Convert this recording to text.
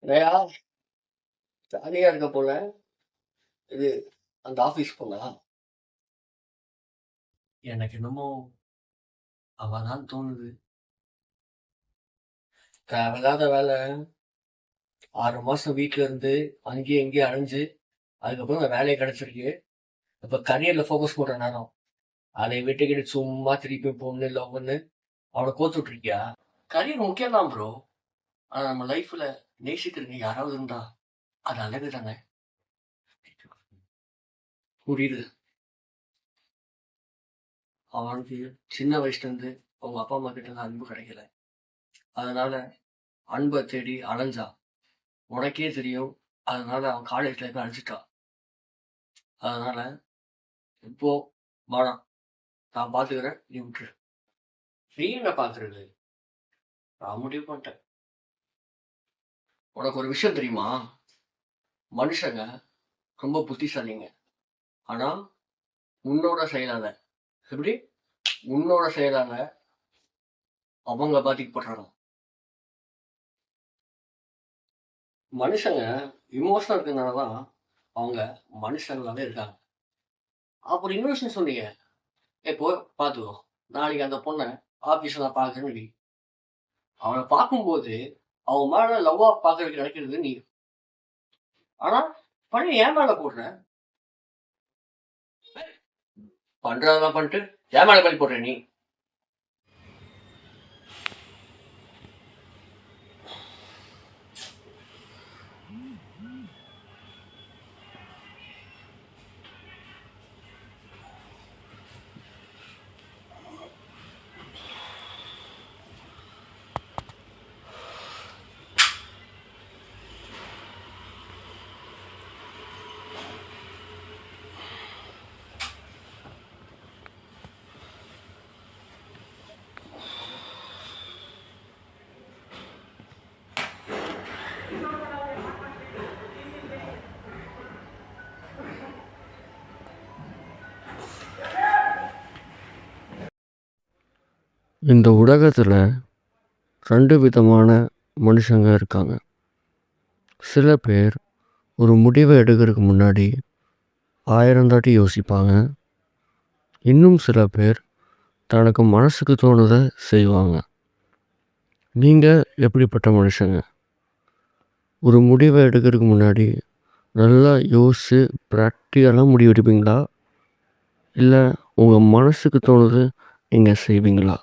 இல்லையா? ஜாலியா இருக்க போல. இது அந்த ஆஃபீஸ் போனா, எனக்கு என்னமோ அவ தான் தோணுது. தேவையில்லாத வேலை. 6 மாசம் வீட்ல இருந்து அங்கேயும் இங்கேயும் அலைஞ்சு, அதுக்கப்புறம் அந்த வேலையை கிடைச்சிருக்கு. இப்ப கரியர்ல ஃபோக்கஸ் பண்ற நேரம். அதை விட்டுக்கிட்டு சும்மா திருப்பி பொண்ணு லவ்னு அவனை கோத்து விட்டுருக்கியா? கரியர் முக்கியம் தான் ப்ரோ. ஆனா நம்ம லைஃப்ல நேசிக்கிறவங்க யாராவது இருந்தா அது அழகு தானே. புரியுது. அவனுக்கு சின்ன வயசுல இருந்து அவங்க அப்பா அம்மா கிட்ட இருந்து அன்பு கிடைக்கல. அதனால அன்பை தேடி அலைஞ்சான். உனக்கே தெரியும். அதனால அவன் காலேஜ்ல போய் அழைச்சிட்டான். அதனால இப்போ வேணாம், நான் பாத்துக்கிறேன், நீ விட்டுரு. நீ என்ன பாக்குறது? நான் முடிவு பண்ணிட்டேன். உனக்கு ஒரு விஷயம் தெரியுமா? மனுஷங்க ரொம்ப புத்திசாலிங்க. ஆனா உன்னோட செயலால, எப்படி உன்னோட செயலால அவங்க பாதிக்கப்படுறாங்க. மனுஷங்க இமோஷனல் இருக்கிறதுனாலதான் அவங்க மனுஷங்களாவே இருக்காங்க. அப்புறம் இன்னொரு விஷயம் சொன்னீங்க. இப்போ பாத்துக்கோ, நாளைக்கு அந்த பொண்ணை ஆபீஸ்ல நான் பாக்குறேன்னு, அவனை பார்க்கும்போது அவன் மேல லவ்வா பாக்குறதுக்கு கிடைக்கிறது நீ. ஆனா பழைய ஏன் மேல போடுற? பண்றதெல்லாம் பண்ணிட்டு ஏன் மேல பழி போடுற நீ? இந்த உலகத்தில் 2 விதமான மனுஷங்க இருக்காங்க. சில பேர் ஒரு முடிவை எடுக்கிறதுக்கு முன்னாடி 1000 தாட்டி யோசிப்பாங்க. இன்னும் சில பேர் தனக்கு மனசுக்கு தோணுதை செய்வாங்க. நீங்கள் எப்படிப்பட்ட மனுஷங்க? ஒரு முடிவை எடுக்கிறதுக்கு முன்னாடி நல்லா யோசித்து ப்ராக்டிக்கலாக முடிவு எடுப்பீங்களா? இல்லை உங்கள் மனசுக்கு தோணுது நீங்கள் செய்வீங்களா?